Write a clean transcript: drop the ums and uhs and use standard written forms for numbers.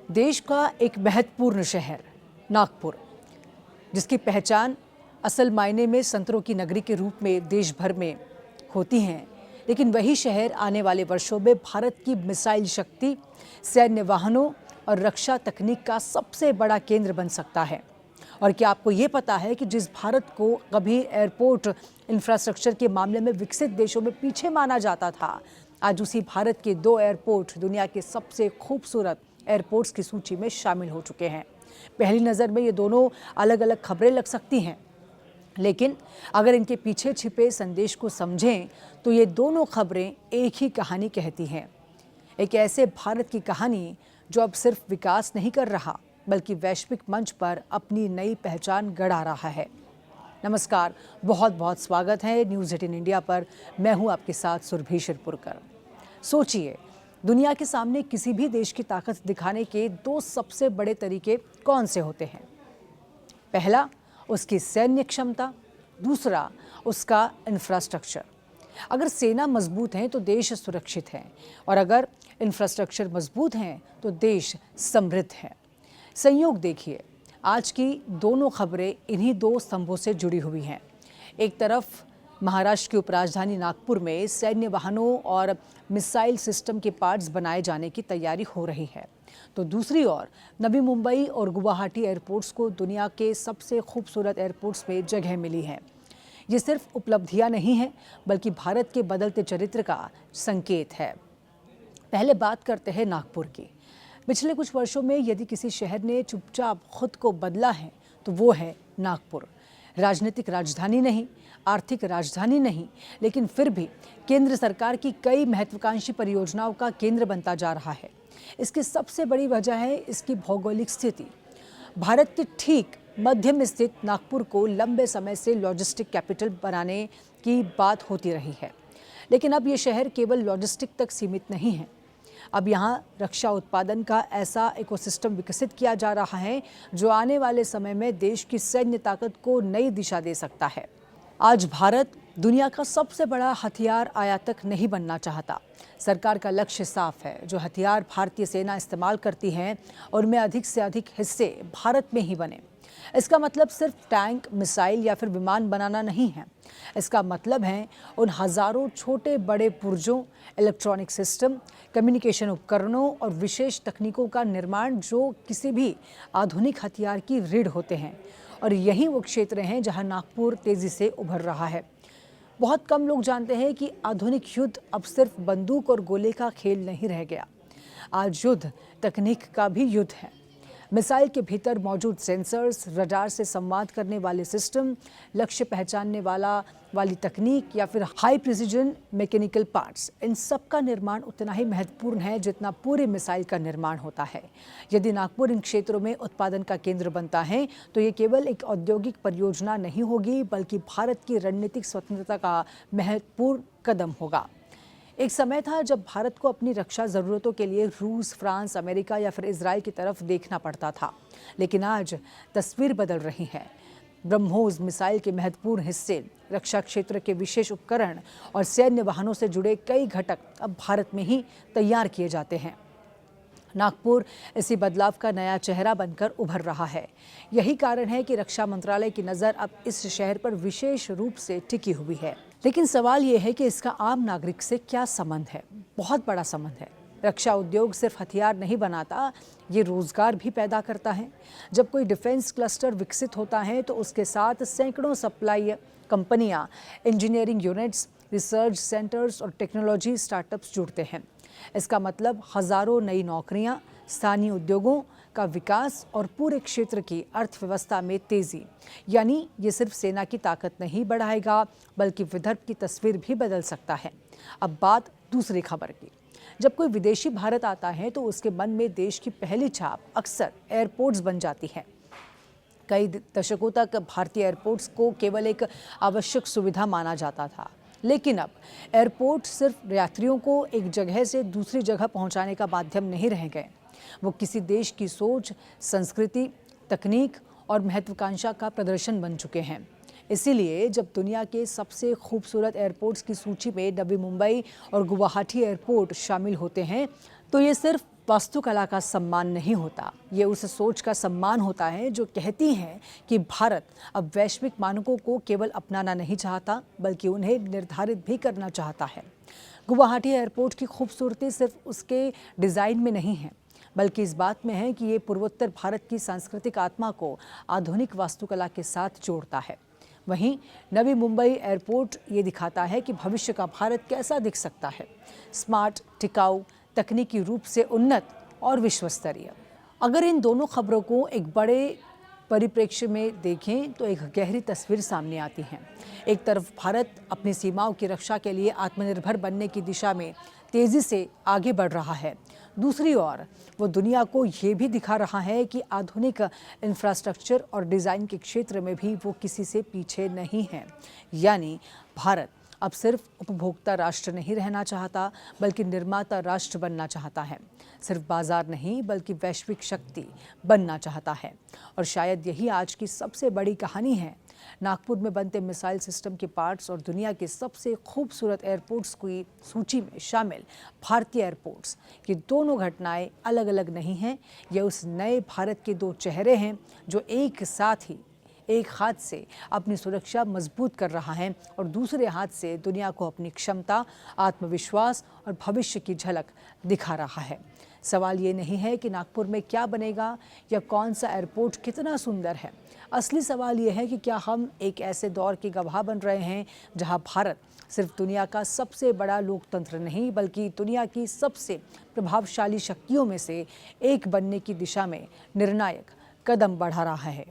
देश का एक महत्वपूर्ण शहर नागपुर, जिसकी पहचान असल मायने में संतरों की नगरी के रूप में देश भर में होती है, लेकिन वही शहर आने वाले वर्षों में भारत की मिसाइल शक्ति, सैन्य वाहनों और रक्षा तकनीक का सबसे बड़ा केंद्र बन सकता है। और क्या आपको ये पता है कि जिस भारत को कभी एयरपोर्ट इंफ्रास्ट्रक्चर के मामले में विकसित देशों में पीछे माना जाता था, आज उसी भारत के 2 एयरपोर्ट दुनिया के सबसे खूबसूरत एयरपोर्ट्स की सूची में शामिल हो चुके हैं। पहली नज़र में ये दोनों अलग अलग खबरें लग सकती हैं, लेकिन अगर इनके पीछे छिपे संदेश को समझें तो ये दोनों खबरें एक ही कहानी कहती हैं। एक ऐसे भारत की कहानी जो अब सिर्फ विकास नहीं कर रहा, बल्कि वैश्विक मंच पर अपनी नई पहचान गढ़ा रहा है। नमस्कार, बहुत बहुत स्वागत है न्यूज़ 18 इंडिया पर। मैं हूं आपके साथ सुरभि शिरपुरकर। सोचिए, दुनिया के सामने किसी भी देश की ताकत दिखाने के 2 सबसे बड़े तरीके कौन से होते हैं? पहला, उसकी सैन्य क्षमता, दूसरा उसका इंफ्रास्ट्रक्चर। अगर सेना मजबूत है तो देश सुरक्षित है, और अगर इंफ्रास्ट्रक्चर मजबूत है तो देश समृद्ध है। संयोग देखिए, आज की दोनों खबरें इन्हीं 2 स्तंभों से जुड़ी हुई हैं। एक तरफ महाराष्ट्र की उपराजधानी नागपुर में सैन्य वाहनों और मिसाइल सिस्टम के पार्ट्स बनाए जाने की तैयारी हो रही है, तो दूसरी ओर नवी मुंबई और गुवाहाटी एयरपोर्ट्स को दुनिया के सबसे खूबसूरत एयरपोर्ट्स में जगह मिली है। ये सिर्फ उपलब्धियां नहीं हैं, बल्कि भारत के बदलते चरित्र का संकेत है। पहले बात करते हैं नागपुर की। पिछले कुछ वर्षों में यदि किसी शहर ने चुपचाप खुद को बदला है तो वो है नागपुर। राजनीतिक राजधानी नहीं, आर्थिक राजधानी नहीं, लेकिन फिर भी केंद्र सरकार की कई महत्वाकांक्षी परियोजनाओं का केंद्र बनता जा रहा है। इसकी सबसे बड़ी वजह है इसकी भौगोलिक स्थिति। भारत के ठीक मध्य में स्थित नागपुर को लंबे समय से लॉजिस्टिक कैपिटल बनाने की बात होती रही है, लेकिन अब ये शहर केवल लॉजिस्टिक तक सीमित नहीं है। अब यहाँ रक्षा उत्पादन का ऐसा इकोसिस्टम विकसित किया जा रहा है जो आने वाले समय में देश की सैन्य ताकत को नई दिशा दे सकता है। आज भारत दुनिया का सबसे बड़ा हथियार आयातक नहीं बनना चाहता। सरकार का लक्ष्य साफ है, जो हथियार भारतीय सेना इस्तेमाल करती है उनमें अधिक से अधिक हिस्से भारत में ही बने। इसका मतलब सिर्फ टैंक, मिसाइल या फिर विमान बनाना नहीं है। इसका मतलब है उन हजारों छोटे बड़े पुर्जों, इलेक्ट्रॉनिक सिस्टम, कम्युनिकेशन उपकरणों और विशेष तकनीकों का निर्माण जो किसी भी आधुनिक हथियार की रीढ़ होते हैं। और यही वो क्षेत्र हैं जहां नागपुर तेजी से उभर रहा है। बहुत कम लोग जानते हैं कि आधुनिक युद्ध अब सिर्फ बंदूक और गोले का खेल नहीं रह गया। आज युद्ध तकनीक का भी युद्ध है। मिसाइल के भीतर मौजूद सेंसर्स, रडार से संवाद करने वाले सिस्टम, लक्ष्य पहचानने वाली तकनीक या फिर हाई प्रिसिजन मैकेनिकल पार्ट्स, इन सब का निर्माण उतना ही महत्वपूर्ण है जितना पूरे मिसाइल का निर्माण होता है। यदि नागपुर इन क्षेत्रों में उत्पादन का केंद्र बनता है तो ये केवल एक औद्योगिक परियोजना नहीं होगी, बल्कि भारत की रणनीतिक स्वतंत्रता का महत्वपूर्ण कदम होगा। एक समय था जब भारत को अपनी रक्षा ज़रूरतों के लिए रूस, फ्रांस, अमेरिका या फिर इजराइल की तरफ देखना पड़ता था, लेकिन आज तस्वीर बदल रही है। ब्रह्मोस मिसाइल के महत्वपूर्ण हिस्से, रक्षा क्षेत्र के विशेष उपकरण और सैन्य वाहनों से जुड़े कई घटक अब भारत में ही तैयार किए जाते हैं। नागपुर इसी बदलाव का नया चेहरा बनकर उभर रहा है। यही कारण है कि रक्षा मंत्रालय की नज़र अब इस शहर पर विशेष रूप से टिकी हुई है। लेकिन सवाल ये है कि इसका आम नागरिक से क्या संबंध है? बहुत बड़ा संबंध है। रक्षा उद्योग सिर्फ हथियार नहीं बनाता, ये रोजगार भी पैदा करता है। जब कोई डिफेंस क्लस्टर विकसित होता है तो उसके साथ सैकड़ों सप्लाई कंपनियां, इंजीनियरिंग यूनिट्स, रिसर्च सेंटर्स और टेक्नोलॉजी स्टार्टअप्स जुड़ते हैं। इसका मतलब हजारों नई नौकरियां, स्थानीय उद्योगों का विकास और पूरे क्षेत्र की अर्थव्यवस्था में तेजी। यानी ये सिर्फ सेना की ताकत नहीं बढ़ाएगा, बल्कि विदर्भ की तस्वीर भी बदल सकता है। अब बात दूसरी खबर की। जब कोई विदेशी भारत आता है तो उसके मन में देश की पहली छाप अक्सर एयरपोर्ट्स बन जाती है। कई दशकों तक भारतीय एयरपोर्ट्स को केवल एक आवश्यक सुविधा माना जाता था, लेकिन अब एयरपोर्ट सिर्फ यात्रियों को एक जगह से दूसरी जगह पहुंचाने का माध्यम नहीं रह गए। वो किसी देश की सोच, संस्कृति, तकनीक और महत्वाकांक्षा का प्रदर्शन बन चुके हैं। इसीलिए जब दुनिया के सबसे खूबसूरत एयरपोर्ट्स की सूची में नवी मुंबई और गुवाहाटी एयरपोर्ट शामिल होते हैं तो ये सिर्फ वास्तुकला का सम्मान नहीं होता, ये उस सोच का सम्मान होता है जो कहती है कि भारत अब वैश्विक मानकों को केवल अपनाना नहीं चाहता बल्कि उन्हें निर्धारित भी करना चाहता है। गुवाहाटी एयरपोर्ट की खूबसूरती सिर्फ उसके डिज़ाइन में नहीं है बल्कि इस बात में है कि ये पूर्वोत्तर भारत की सांस्कृतिक आत्मा को आधुनिक वास्तुकला के साथ जोड़ता है। वहीं नवी मुंबई एयरपोर्ट ये दिखाता है कि भविष्य का भारत कैसा दिख सकता है, स्मार्ट, टिकाऊ, तकनीकी रूप से उन्नत और विश्वस्तरीय। अगर इन दोनों खबरों को एक बड़े परिप्रेक्ष्य में देखें तो एक गहरी तस्वीर सामने आती है। एक तरफ भारत अपनी सीमाओं की रक्षा के लिए आत्मनिर्भर बनने की दिशा में तेजी से आगे बढ़ रहा है, दूसरी ओर वो दुनिया को ये भी दिखा रहा है कि आधुनिक इंफ्रास्ट्रक्चर और डिज़ाइन के क्षेत्र में भी वो किसी से पीछे नहीं है। यानी भारत अब सिर्फ उपभोक्ता राष्ट्र नहीं रहना चाहता बल्कि निर्माता राष्ट्र बनना चाहता है, सिर्फ बाजार नहीं बल्कि वैश्विक शक्ति बनना चाहता है। और शायद यही आज की सबसे बड़ी कहानी है। नागपुर में बनते मिसाइल सिस्टम के पार्ट्स और दुनिया के सबसे खूबसूरत एयरपोर्ट्स की सूची में शामिल भारतीय एयरपोर्ट्स, ये दोनों घटनाएं अलग अलग नहीं हैं। ये उस नए भारत के दो चेहरे हैं जो एक साथ ही एक हाथ से अपनी सुरक्षा मजबूत कर रहा है और दूसरे हाथ से दुनिया को अपनी क्षमता, आत्मविश्वास और भविष्य की झलक दिखा रहा है। सवाल ये नहीं है कि नागपुर में क्या बनेगा या कौन सा एयरपोर्ट कितना सुंदर है। असली सवाल ये है कि क्या हम एक ऐसे दौर के गवाह बन रहे हैं जहां भारत सिर्फ दुनिया का सबसे बड़ा लोकतंत्र नहीं बल्कि दुनिया की सबसे प्रभावशाली शक्तियों में से एक बनने की दिशा में निर्णायक कदम बढ़ा रहा है।